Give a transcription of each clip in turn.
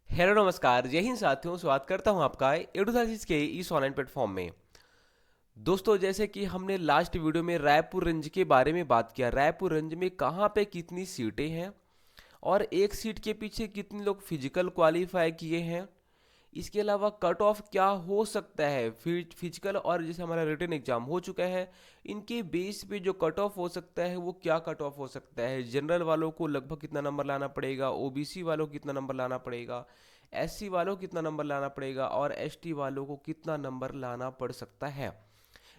Hello नमस्कार, जय हिंद साथियों। स्वागत करता हूं आपका एडुथासिस के इस ऑनलाइन प्लेटफॉर्म में। दोस्तों, जैसे कि हमने लास्ट वीडियो में रायपुर रेंज के बारे में बात किया, रायपुर रेंज में कहाँ पे कितनी सीटें हैं और एक सीट के पीछे कितने लोग फिजिकल क्वालिफाई किए हैं। इसके अलावा कट ऑफ क्या हो सकता है, फिजिकल और जैसे हमारा रिटन एग्जाम हो चुका है, इनके बेस पे जो कट ऑफ हो सकता है वो क्या कट ऑफ हो सकता है। जनरल वालों को लगभग कितना नंबर लाना पड़ेगा, ओबीसी वालों को कितना नंबर लाना पड़ेगा, एससी वालों को कितना नंबर लाना पड़ेगा और एसटी वालों को कितना नंबर लाना पड़ सकता है।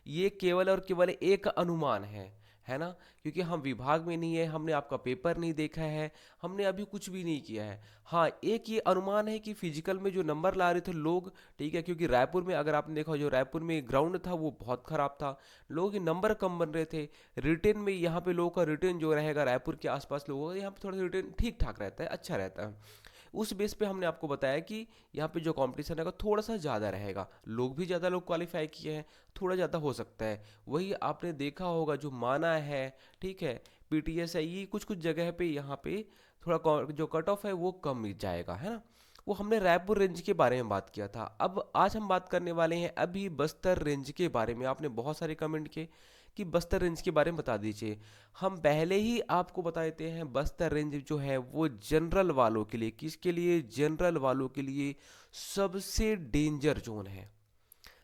ये केवल और केवल एक अनुमान है ना। क्योंकि हम विभाग में नहीं है, हमने आपका पेपर नहीं देखा है, हमने अभी कुछ भी नहीं किया है। हाँ, एक ये अनुमान है कि फिजिकल में जो नंबर ला रहे थे लोग, ठीक है, क्योंकि रायपुर में अगर आपने देखा, जो रायपुर में ग्राउंड था वो बहुत खराब था, लोगों के नंबर कम बन रहे थे। रिटेन में यहाँ पे लोगों का रिटेन जो रहेगा, रायपुर के आसपास लोगों का यहाँ पे थोड़ा सा रिटेन ठीक ठाक रहता है, अच्छा रहता है। उस बेस पे हमने आपको बताया कि यहाँ पे जो कंपटीशन रहेगा थोड़ा सा ज़्यादा रहेगा, लोग भी ज़्यादा लोग क्वालिफाई किए हैं, थोड़ा ज़्यादा हो सकता है। वही आपने देखा होगा जो माना है, ठीक है, पीटीएस है, ये कुछ कुछ जगह पे यहाँ पे थोड़ा जो कट ऑफ है वो कम मिल जाएगा, है ना। वो हमने रायपुर रेंज के बारे में बात किया था। अब आज हम बात करने वाले हैं अभी बस्तर रेंज के बारे में। आपने बहुत सारे कमेंट किए कि बस्तर रेंज के बारे में बता दीजिए। हम पहले ही आपको बता देते हैं, बस्तर रेंज जो है वो जनरल वालों के लिए, किसके लिए, जनरल वालों के लिए सबसे डेंजर जोन है।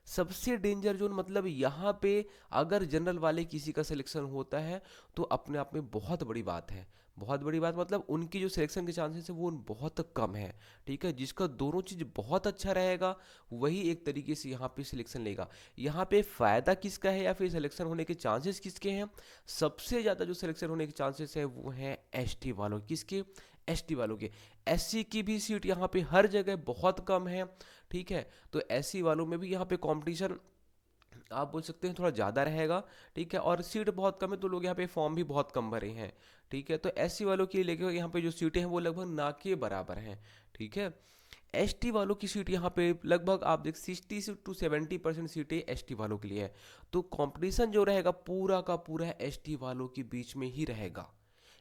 सबसे डेंजर जोन मतलब यहाँ पे अगर जनरल वाले किसी का सिलेक्शन होता है तो अपने आप में बहुत बड़ी बात है। बहुत बड़ी बात मतलब उनकी जो सिलेक्शन के चांसेस है वो बहुत कम है। ठीक है, जिसका दोनों चीज़ बहुत अच्छा रहेगा वही एक तरीके से यहाँ पे सिलेक्शन लेगा। यहाँ पे फ़ायदा किसका है या फिर सिलेक्शन होने के चांसेस किसके हैं। सबसे ज़्यादा जो सिलेक्शन होने के चांसेस है वो हैं एसटी वालों, किसके, एसटी वालों के। एससी की भी सीट यहाँ पे हर जगह बहुत कम है। ठीक है, तो एससी वालों में भी यहाँ पे कंपटीशन आप बोल सकते हैं थोड़ा ज़्यादा रहेगा। ठीक है, और सीट बहुत कम है तो लोग यहाँ पे फॉर्म भी बहुत कम भरे हैं। ठीक है, तो एससी वालों के लिए लेके यहाँ पे जो सीटें हैं वो लगभग ना के बराबर हैं। ठीक है, एसटी वालों की सीट यहाँ पे लगभग आप देख 60 से 70% सीटें एसटी वालों के लिए है। तो कंपटीशन जो रहेगा पूरा का पूरा एसटी वालों के बीच में ही रहेगा।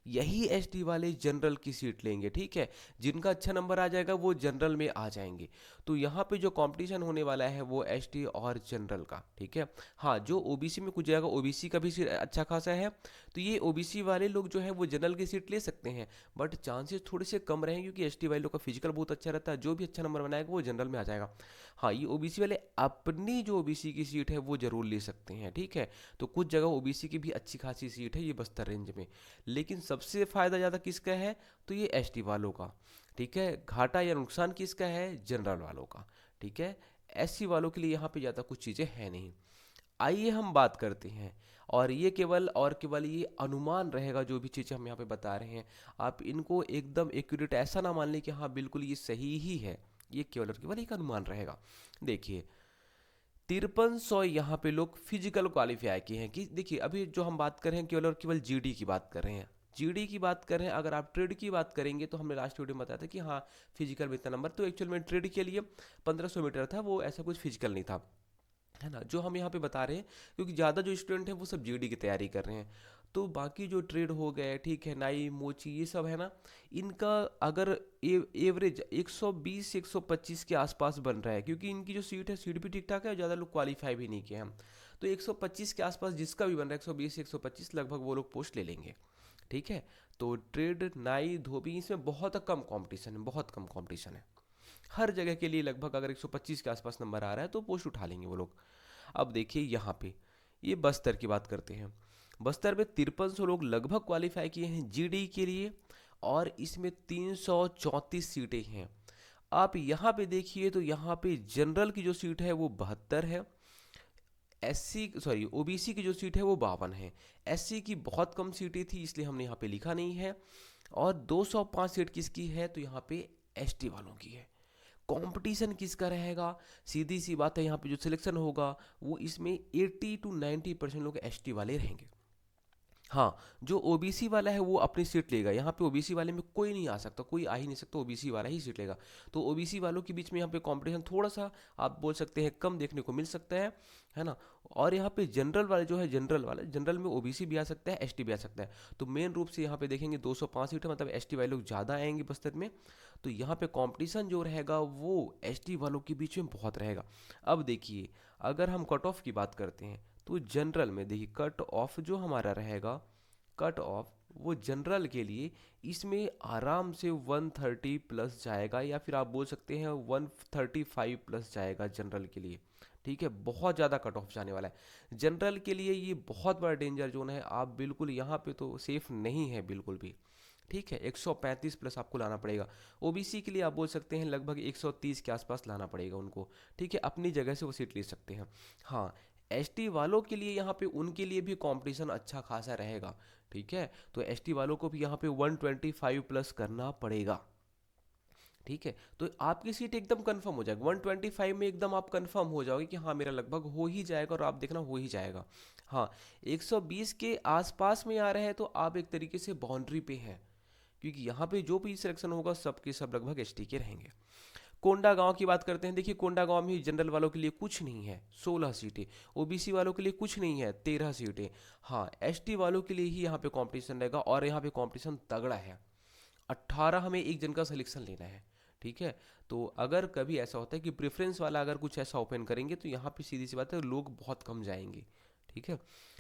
यही एसटी वाले जनरल की सीट लेंगे। ठीक है, जिनका अच्छा नंबर आ जाएगा वो जनरल में आ जाएंगे। तो यहाँ पे जो कंपटीशन होने वाला है वो एसटी और जनरल का। ठीक है, हाँ, जो ओबीसी में कुछ जाएगा, ओबीसी का भी सीट अच्छा खासा है, तो ये ओबीसी वाले लोग जो है वो जनरल की सीट ले सकते हैं। बट चांसेस थोड़े से कम रहेंगे क्योंकि एसटी वाले लोग का फिजिकल बहुत अच्छा रहता है, जो भी अच्छा नंबर बनाएगा वो जनरल में आ जाएगा। हाँ, ये ओबीसी वाले अपनी जो ओबीसी की सीट है वो जरूर ले सकते हैं। ठीक है, तो कुछ जगह ओबीसी की भी अच्छी खासी सीट है ये बस्तर रेंज में। लेकिन सबसे फ़ायदा ज़्यादा किसका है, तो ये एसटी वालों का। ठीक है, घाटा या नुकसान किसका है, जनरल वालों का। ठीक है, एससी वालों के लिए यहाँ पे ज़्यादा कुछ चीज़ें हैं नहीं। आइए हम बात करते हैं, और ये केवल और केवल ये अनुमान रहेगा, जो भी चीज़ें हम यहाँ पे बता रहे हैं आप इनको एकदम एक्यूरेट ऐसा ना मान लें कि हाँ बिल्कुल ये सही ही है। ये केवल और केवल एक अनुमान रहेगा। देखिए, 5300 यहाँ पे लोग फिजिकल क्वालिफाई किए हैं। कि देखिए, अभी जो हम बात कर रहे हैं केवल और केवल जीडी की बात कर रहे हैं, जीडी की बात कर रहे हैं। अगर आप ट्रेड की बात करेंगे तो हमने लास्ट वीडियो में बताया था कि हाँ फिजिकल में इतना नंबर, तो एक्चुअल में ट्रेड के लिए 1500 मीटर था, वो ऐसा कुछ फिजिकल नहीं था, है ना, जो हम यहाँ पे बता रहे हैं। क्योंकि ज़्यादा जो स्टूडेंट हैं वो सब जीडी की तैयारी कर रहे हैं। तो बाकी जो ट्रेड हो गए, ठीक है, नाई मोची ये सब है ना, इनका अगर एवरेज 120 125 के आसपास बन रहा है, क्योंकि इनकी जो सीट है, सीट भी ठीक ठाक है और ज़्यादा लोग क्वालिफाई भी नहीं किए हम। तो 125 के आसपास जिसका भी बन रहा है, 120 125 लगभग वो लोग पोस्ट ले लेंगे। ठीक है, तो ट्रेड नाई धोबी इसमें बहुत कम कंपटीशन है, बहुत कम कंपटीशन है। हर जगह के लिए लगभग अगर 125 के आसपास नंबर आ रहा है तो पोस्ट उठा लेंगे वो लोग। अब देखिए यहाँ पे, ये बस्तर की बात करते हैं। बस्तर में 5300 लोग लगभग क्वालिफाई किए हैं जीडी के लिए, और इसमें 334 सीटें हैं। आप यहाँ पे देखिए तो यहाँ पे जनरल की जो सीट है वो 72 है, एससी सॉरी ओबीसी की जो सीट है वो 52 है। एससी की बहुत कम सीटें थी इसलिए हमने यहाँ पे लिखा नहीं है। और 205 सीट किसकी है, तो यहाँ पे एसटी वालों की है। कंपटीशन किसका रहेगा, सीधी सी बात है, यहाँ पे जो सिलेक्शन होगा वो इसमें 80 to 90% लोग एसटी वाले रहेंगे। हाँ, जो ओबीसी वाला है वो अपनी सीट लेगा। यहाँ पे ओबीसी वाले में कोई नहीं आ सकता, कोई आ ही नहीं सकता, ओबीसी वाला ही सीट लेगा। तो ओबीसी वालों के बीच में यहाँ पे कंपटीशन थोड़ा सा आप बोल सकते हैं कम देखने को मिल सकता है ना। और यहाँ पे जनरल वाला जो है, जनरल वाला, जनरल में ओबीसी भी आ सकता है, एसटी भी आ सकता है। तो मेन रूप से यहाँ पे देखेंगे 205 सीट है, मतलब एसटी वाले लोग ज़्यादा आएंगे बस्तर में। तो यहाँ पे कंपटीशन जो रहेगा वो एसटी वालों के बीच में बहुत रहेगा। अब देखिए, अगर हम कट ऑफ की बात करते हैं तो जनरल में देखिए कट ऑफ जो हमारा रहेगा, कट ऑफ वो जनरल के लिए इसमें आराम से 130 प्लस जाएगा, या फिर आप बोल सकते हैं 135 प्लस जाएगा जनरल के लिए। ठीक है, बहुत ज़्यादा कट ऑफ जाने वाला है जनरल के लिए। ये बहुत बड़ा डेंजर जोन है, आप बिल्कुल यहाँ पे तो सेफ नहीं है बिल्कुल भी। ठीक है, 135 प्लस आपको लाना पड़ेगा। ओबीसी के लिए आप बोल सकते हैं लगभग 130 के आसपास लाना पड़ेगा उनको। ठीक है, अपनी जगह से वो सीट ले सकते हैं। हाँ, एसटी वालों के लिए यहाँ पे उनके लिए भी कंपटीशन अच्छा खासा रहेगा। ठीक है, तो एसटी वालों को भी यहाँ पे 125 प्लस करना पड़ेगा। ठीक है, तो आपकी सीट एकदम कंफर्म हो जाएगा 125 में, एकदम आप कंफर्म हो जाओगे कि हाँ मेरा लगभग हो ही जाएगा, और आप देखना हो ही जाएगा। हाँ, 120 के आसपास में आ रहे हैं तो आप एक तरीके से बाउंड्री पे हैं, क्योंकि यहाँ पे जो भी सिलेक्शन होगा सबके सब लगभग एसटी के रहेंगे। कोंडा गांव की बात करते हैं। देखिए कोंडा गांव में जनरल वालों के लिए कुछ नहीं है, 16 सीटें। ओबीसी वालों के लिए कुछ नहीं है, 13 सीटें। हाँ, एसटी वालों के लिए ही यहाँ पे कंपटीशन रहेगा, और यहाँ पे कंपटीशन तगड़ा है। 18 हमें एक जन का सिलेक्शन लेना है। ठीक है, तो अगर कभी ऐसा होता है कि प्रेफरेंस वाला अगर कुछ ऐसा ओपन करेंगे तो यहाँ पे सीधी सी बात है लोग बहुत कम जाएंगे। ठीक है,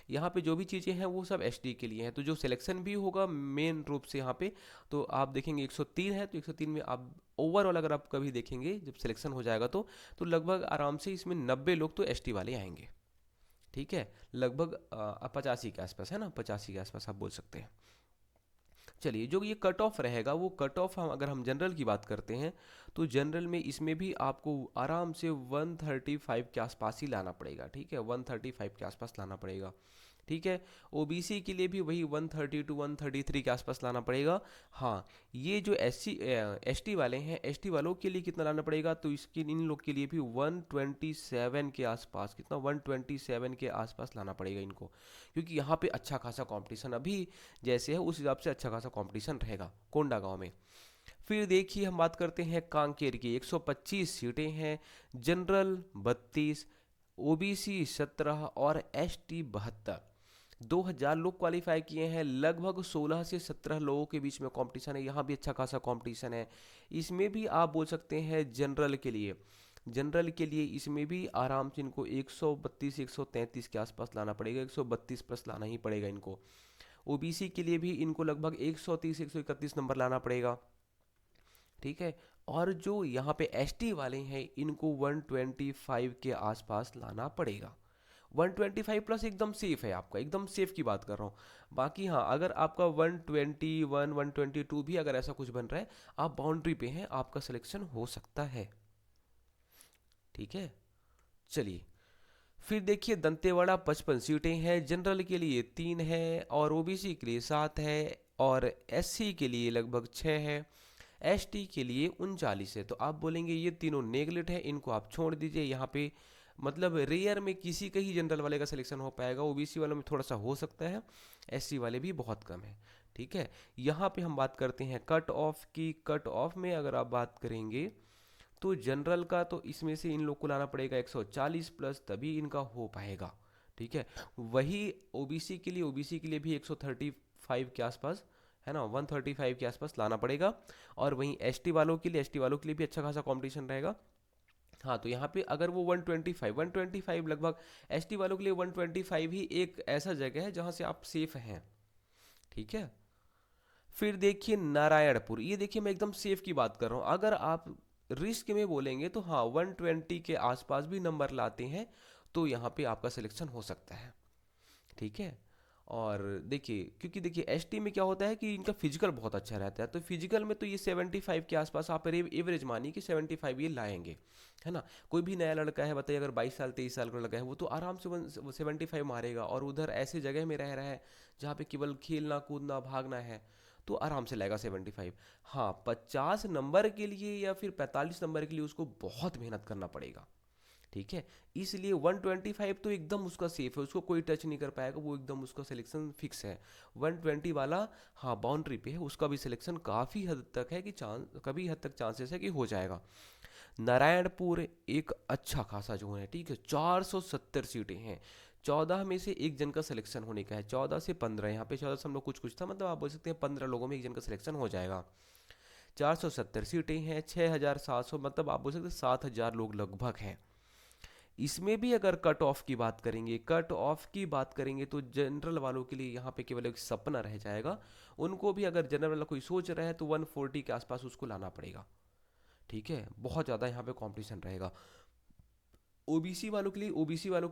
यहाँ पे जो भी चीज़ें हैं वो सब एसडी के लिए हैं, तो जो सिलेक्शन भी होगा मेन रूप से यहाँ पे, तो आप देखेंगे 103 है, तो 103 में आप ओवरऑल अगर आप कभी देखेंगे जब सिलेक्शन हो जाएगा तो लगभग आराम से इसमें 90 लोग तो एसटी वाले आएंगे। ठीक है, लगभग 85 के आसपास है ना, 85 के आसपास आप बोल सकते हैं। चलिए, जो ये कट ऑफ रहेगा वो कट ऑफ हम अगर हम जनरल की बात करते हैं तो जनरल में इसमें भी आपको आराम से 135 के आसपास ही लाना पड़ेगा। ठीक है, 135 के आसपास लाना पड़ेगा। ठीक है, ओबीसी के लिए भी वही 130 टू 133 के आसपास लाना पड़ेगा। हाँ, ये जो एसटी वाले हैं, एसटी वालों के लिए कितना लाना पड़ेगा, तो इसके इन लोग के लिए भी 127 के आसपास, कितना 127 के आसपास लाना पड़ेगा इनको, क्योंकि यहाँ पे अच्छा खासा कंपटीशन अभी जैसे है उस हिसाब से अच्छा खासा कंपटीशन रहेगा कोंडा गांव में। फिर देखिए हम बात करते हैं कांकेर की। 125 सीटें हैं, जनरल 32, ओबीसी 17 और एसटी 72। 2000 लोग क्वालिफाई किए हैं, लगभग 16 से 17 लोगों के बीच में कंपटीशन है। यहाँ भी अच्छा खासा कंपटीशन है। इसमें भी आप बोल सकते हैं जनरल के लिए, जनरल के लिए इसमें भी आराम से इनको 132 133 के आसपास लाना पड़ेगा, 132 प्लस लाना ही पड़ेगा इनको। ओबीसी के लिए भी इनको लगभग 130 131 नंबर लाना पड़ेगा। ठीक है, और जो यहाँ पे एसटी वाले हैं इनको 125 के आसपास लाना पड़ेगा। 125 प्लस एकदम सेफ है, आपका एकदम सेफ की बात कर रहा हूँ। बाकी हाँ, अगर आपका 121 122 भी अगर ऐसा कुछ बन रहा है, आप बाउंड्री पे हैं, आपका सिलेक्शन हो सकता है। ठीक है, चलिए फिर देखिए दंतेवाड़ा 55 सीटें हैं, जनरल के लिए 3 है, और ओबीसी के लिए 7 है, और एससी के लिए लगभग 6 है, एसटी के लिए 39 है। तो आप बोलेंगे ये तीनों नेगलेक्ट है, इनको आप छोड़ दीजिए। यहाँ पे मतलब रेयर में किसी का ही जनरल वाले का सिलेक्शन हो पाएगा, ओबीसी वालों में थोड़ा सा हो सकता है, एससी वाले भी बहुत कम है। ठीक है, यहाँ पे हम बात करते हैं कट ऑफ की। कट ऑफ में अगर आप बात करेंगे तो जनरल का तो इसमें से इन लोग को लाना पड़ेगा 140 प्लस, तभी इनका हो पाएगा। ठीक है, वही ओबीसी के लिए, ओबीसी के लिए भी 135 के आसपास है ना, 135 के आसपास लाना पड़ेगा। और वहीं एसटी वालों के लिए, एसटी वालों के लिए भी अच्छा खासा कंपटीशन रहेगा। हाँ, तो यहाँ पे अगर वो 125 लगभग, एसटी वालों के लिए 125 ही एक ऐसा जगह है जहाँ से आप सेफ हैं। ठीक है, फिर देखिए नारायणपुर। ये देखिए मैं एकदम सेफ की बात कर रहा हूँ। अगर आप रिस्क में बोलेंगे तो हाँ 120 के आसपास भी नंबर लाते हैं तो यहाँ पे आपका सिलेक्शन हो सकता है। ठीक है, और देखिए क्योंकि देखिए एसटी में क्या होता है कि इनका फिजिकल बहुत अच्छा रहता है, तो फिजिकल में तो ये 75 के आसपास आप एवरेज मानिए कि 75 ये लाएंगे, है ना। कोई भी नया लड़का है बताइए, अगर 22 साल 23 साल का लड़का है वो तो आराम से 75 मारेगा, और उधर ऐसे जगह में रह रहा है जहाँ पे केवल खेलना कूदना भागना है, तो आराम से लाएगा 75। हाँ, 50 नंबर के लिए या फिर 45 नंबर के लिए उसको बहुत मेहनत करना पड़ेगा। ठीक है। इसलिए 125 तो एकदम उसका सेफ है, उसको कोई टच नहीं कर पाएगा, वो एकदम उसका सिलेक्शन फिक्स है। 120 वाला हाँ बाउंड्री पे है, उसका भी सिलेक्शन काफ़ी हद तक है कि चांस कभी हद तक चांसेस है कि हो जाएगा। नारायणपुर एक अच्छा खासा जोन है, ठीक है, 470 सीटें हैं। 14 में से एक जन का सिलेक्शन होने का है, 14 से 15, यहाँ पे 14 से हम लोग कुछ कुछ था, मतलब आप बोल सकते हैं 15 लोगों में एक जन का सिलेक्शन हो जाएगा। 470 सीटें हैं, 6700, मतलब आप बोल सकते हैं 7000 लोग लगभग हैं। इसमें भी अगर कट ऑफ की बात करेंगे, कट ऑफ की बात करेंगे तो जनरल वालों के लिए यहाँ पे केवल एक सपना रह जाएगा। उनको भी अगर जनरल वाला कोई सोच रहा है तो 140 के आसपास उसको लाना पड़ेगा। ठीक है, बहुत ज़्यादा यहाँ पे कंपटीशन रहेगा। ओबीसी वालों के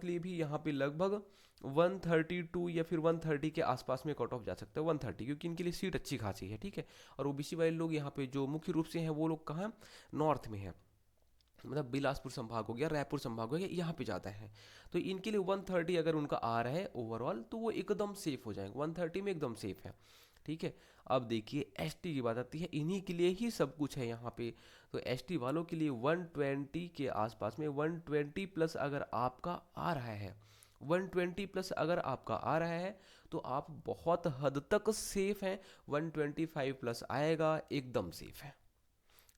लिए भी यहाँ पे लगभग 132 या फिर 130 के आसपास में कट ऑफ जा सकता है, 130, क्योंकि इनके लिए सीट अच्छी खासी है, ठीक है। और ओबीसी वाले लोग यहाँ पे जो मुख्य रूप से हैं वो लोग कहाँ, नॉर्थ में हैं, मतलब बिलासपुर संभाग हो गया, रायपुर संभाग हो गया, यहाँ पे ज़्यादा है। तो इनके लिए 130 अगर उनका आ रहा है ओवरऑल तो वो एकदम सेफ हो जाएंगे, 130 में एकदम सेफ है। ठीक है। अब देखिए एसटी की बात आती है, इन्हीं के लिए ही सब कुछ है यहाँ पे। तो एसटी वालों के लिए 120 के आसपास में, 120 प्लस अगर आपका आ रहा है, 120 प्लस अगर आपका आ रहा है तो आप बहुत हद तक सेफ हैं। 125 प्लस आएगा एकदम सेफ है।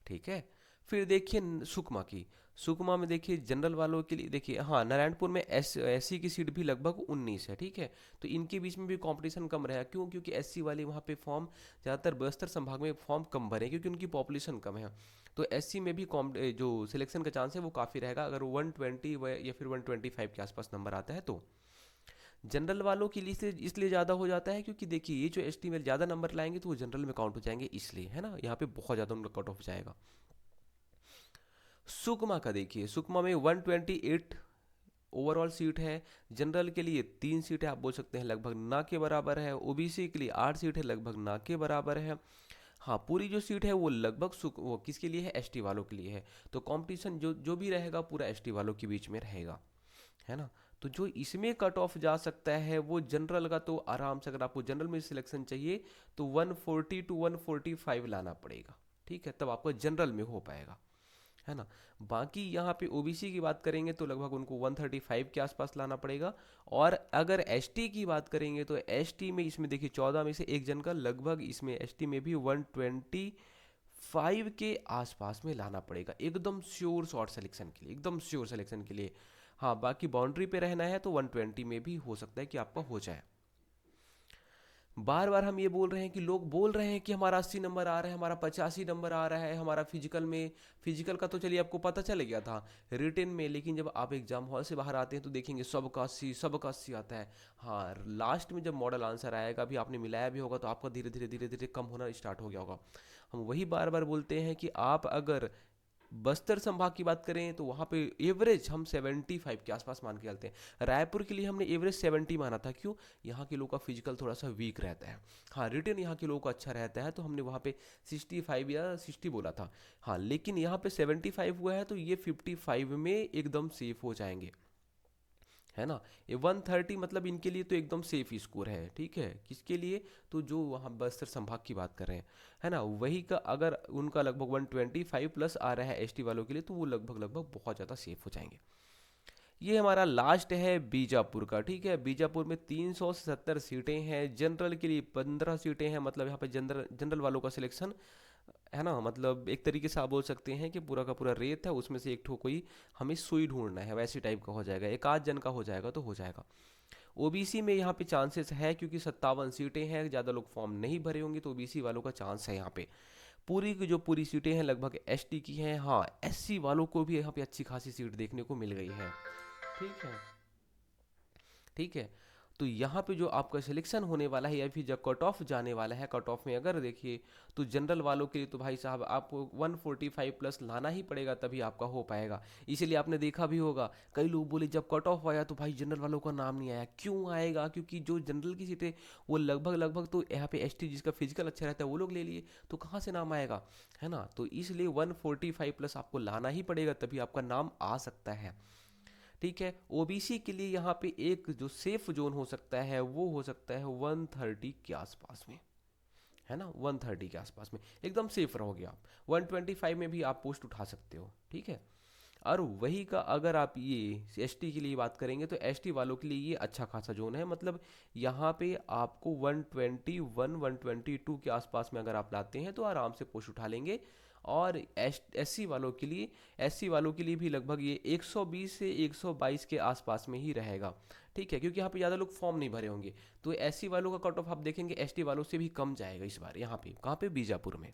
ठीक है। फिर देखिए सुकमा की, सुकमा में देखिए जनरल वालों के लिए देखिए, हाँ नारायणपुर में एससी की सीट भी लगभग 19 है, ठीक है। तो इनके बीच में भी कंपटीशन कम रहेगा, क्यों, क्योंकि एससी वाले वहाँ पे फॉर्म ज़्यादातर बस्तर संभाग में फॉर्म कम भरे क्योंकि उनकी पॉपुलेशन कम है। तो एससी में भी जो सिलेक्शन का चांस है वो काफ़ी रहेगा अगर 120 या फिर 125 के आसपास नंबर आता है तो। जनरल वालों के लिए इसलिए ज़्यादा हो जाता है क्योंकि देखिए ये जो एसटी में ज़्यादा नंबर लाएंगे तो वो जनरल में काउंट हो जाएंगे, इसलिए है ना, यहाँ पे बहुत ज़्यादा उनका कट ऑफ जाएगा। सुकमा का देखिए, सुकमा में 128 ओवरऑल सीट है। जनरल के लिए 3 सीटें आप बोल सकते हैं लगभग ना के बराबर है, ओबीसी के लिए 8 सीटें लगभग ना के बराबर है। हाँ पूरी जो सीट है वो लगभग वो किसके लिए है, एसटी वालों के लिए है। तो कंपटीशन जो जो भी रहेगा पूरा एसटी वालों के बीच में रहेगा, है ना। तो जो इसमें कट ऑफ जा सकता है वो जनरल का, तो आराम से अगर आपको जनरल में सिलेक्शन चाहिए तो 140 टू 145 लाना पड़ेगा, ठीक है, तब आपको जनरल में हो पाएगा, है ना। बाकी यहाँ पे ओबीसी की बात करेंगे तो लगभग उनको 135 के आसपास लाना पड़ेगा। और अगर एसटी की बात करेंगे तो एसटी में इसमें देखिए 14 में से एक जन का लगभग इसमें एसटी में भी 125 के आसपास में लाना पड़ेगा, एकदम श्योर शॉर्ट सिलेक्शन के लिए, एकदम श्योर सिलेक्शन के लिए। हाँ बाकी बाउंड्री पे रहना है तो 120 में भी हो सकता है कि आपका हो जाए। बार बार हम ये बोल रहे हैं कि लोग बोल रहे हैं कि हमारा 80 नंबर आ रहा है, हमारा 85 नंबर आ रहा है, हमारा फिजिकल में, फिजिकल का तो चलिए आपको पता चल गया था रिटन में, लेकिन जब आप एग्जाम हॉल से बाहर आते हैं तो देखेंगे सबका 80, सबका 80 आता है। हाँ लास्ट में जब मॉडल आंसर आएगा, अभी आपने मिलाया भी होगा तो आपका धीरे धीरे धीरे धीरे कम होना स्टार्ट हो गया होगा। हम वही बार बार बोलते हैं कि आप अगर बस्तर संभाग की बात करें तो वहाँ पे एवरेज हम 75 के आसपास मान के चलते हैं। रायपुर के लिए हमने एवरेज 70 माना था, क्यों, यहाँ के लोगों का फिजिकल थोड़ा सा वीक रहता है। हाँ रिटर्न यहाँ के लोगों का अच्छा रहता है तो हमने वहाँ पे 65 या 60 बोला था। हाँ लेकिन यहाँ पे 75 हुआ है तो ये 55 में एकदम सेफ हो जाएंगे, है ना। ये 130 मतलब इनके लिए तो एकदम सेफ स्कोर है, ठीक है, किसके लिए, तो जो वहाँ बस्तर संभाग की बात कर रहे हैं, है ना, वही का अगर उनका लगभग 125 प्लस आ रहा है एसटी वालों के लिए तो वो लगभग लगभग बहुत ज़्यादा सेफ हो जाएंगे। ये हमारा लास्ट है बीजापुर का, ठीक है। बीजापुर में 370 सीटें हैं, जनरल के लिए 15 सीटें हैं, मतलब यहाँ पे जनरल जनरल वालों का सिलेक्शन, है ना, मतलब एक तरीके से आप बोल सकते हैं कि पूरा का पूरा रेत है, उसमें से एक ठो कोई हमें सुई ढूंढना है, वैसे टाइप का हो जाएगा, एक आध जन का हो जाएगा तो हो जाएगा। ओबीसी में यहाँ पे चांसेस है क्योंकि 57 सीटें हैं, ज़्यादा लोग फॉर्म नहीं भरे होंगे तो ओबीसी वालों का चांस है यहाँ पे। पूरी की जो पूरी सीटें हैं लगभग एसटी की हैं। हाँ एससी वालों को भी यहाँ पे अच्छी खासी सीट देखने को मिल गई है, ठीक है। ठीक है। तो यहाँ पे जो आपका सिलेक्शन होने वाला है या फिर जब कट ऑफ जाने वाला है, कट ऑफ में अगर देखिए तो जनरल वालों के लिए तो भाई साहब आपको 145 प्लस लाना ही पड़ेगा तभी आपका हो पाएगा। इसीलिए आपने देखा भी होगा कई लोग बोले जब कट ऑफ आया तो भाई जनरल वालों का नाम नहीं आया, क्यों आएगा, क्योंकि जो जनरल की सीटें वो लगभग लगभग तो यहाँ पे एसटी जिसका फिजिकल अच्छा रहता है वो लोग ले लिए, तो कहाँ से नाम आएगा, है ना। तो इसलिए 145 प्लस आपको लाना ही पड़ेगा तभी आपका नाम आ सकता है, ठीक है। ओबीसी के लिए यहाँ पे एक जो सेफ जोन हो सकता है वो हो सकता है 130 के आसपास में, है ना, 130 के आसपास में एकदम सेफ रहोगे आप। 125 में भी आप पोस्ट उठा सकते हो, ठीक है। और वही का अगर आप ये एसटी के लिए बात करेंगे तो एसटी वालों के लिए ये अच्छा खासा जोन है, मतलब यहाँ पे आपको 121 122 के आसपास में अगर आप लाते हैं तो आराम से पोस्ट उठा लेंगे। और एससी वालों के लिए, एससी वालों के लिए भी लगभग ये 120 से 122 के आसपास में ही रहेगा। ठीक है, क्योंकि यहाँ पे ज़्यादा लोग फॉर्म नहीं भरे होंगे, तो एससी वालों का कट ऑफ आप देखेंगे एसटी वालों से भी कम जाएगा इस बार यहाँ पे। कहाँ पे? बीजापुर में।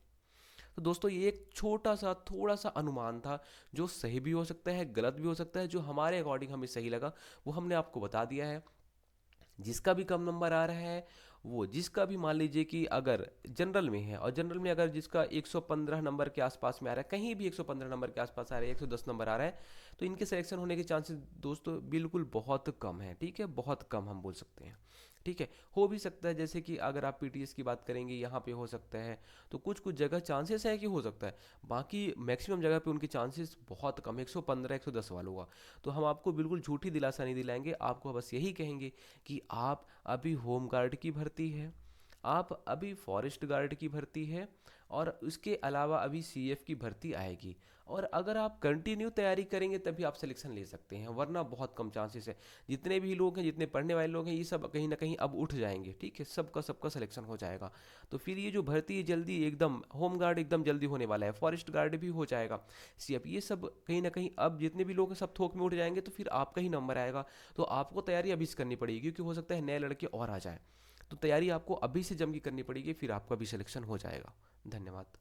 तो दोस्तों ये एक छोटा सा थोड़ा सा अनुमान था, जो सही भी हो सकता है गलत भी हो सकता है, जो हमारे अकॉर्डिंग हमें सही लगा वो हमने आपको बता दिया है। जिसका भी कम नंबर आ रहा है, वो जिसका भी मान लीजिए कि अगर जनरल में है, और जनरल में अगर जिसका 115 नंबर के आसपास में आ रहा है, कहीं भी 115 नंबर के आसपास आ रहा है, 110 नंबर आ रहा है, तो इनके सिलेक्शन होने के चांसेस दोस्तों बिल्कुल बहुत कम है। ठीक है, बहुत कम हम बोल सकते हैं। ठीक है, हो भी सकता है जैसे कि अगर आप पीटीएस की बात करेंगे यहाँ पे हो सकता है, तो कुछ कुछ जगह चांसेस है कि हो सकता है, बाकी मैक्सिमम जगह पे उनके चांसेस बहुत कम है, 115 110 वालों का। तो हम आपको बिल्कुल झूठी दिलासा नहीं दिलाएंगे, आपको बस यही कहेंगे कि आप अभी होम गार्ड की भर्ती है, आप अभी फॉरेस्ट गार्ड की भर्ती है, और उसके अलावा अभी सीएफ की भर्ती आएगी। और अगर आप कंटिन्यू तैयारी करेंगे तभी आप सिलेक्शन ले सकते हैं, वरना बहुत कम चांसेस है। जितने भी लोग हैं, जितने पढ़ने वाले लोग हैं, ये सब कहीं ना कहीं अब उठ जाएंगे। ठीक है, सबका सबका सिलेक्शन हो जाएगा। तो फिर ये जो भर्ती है जल्दी एकदम, होम गार्ड एकदम जल्दी होने वाला है, फॉरेस्ट गार्ड भी हो जाएगा, सीएफ, ये सब कहीं ना कहीं अब जितने भी लोग हैं सब थोक में उठ जाएंगे, तो फिर आपका ही नंबर आएगा। तो आपको तैयारी अभी से करनी पड़ेगी, क्योंकि हो सकता है नए लड़के और आ जाए। तो तैयारी आपको अभी से जम की करनी पड़ेगी, फिर आपका भी सिलेक्शन हो जाएगा। धन्यवाद।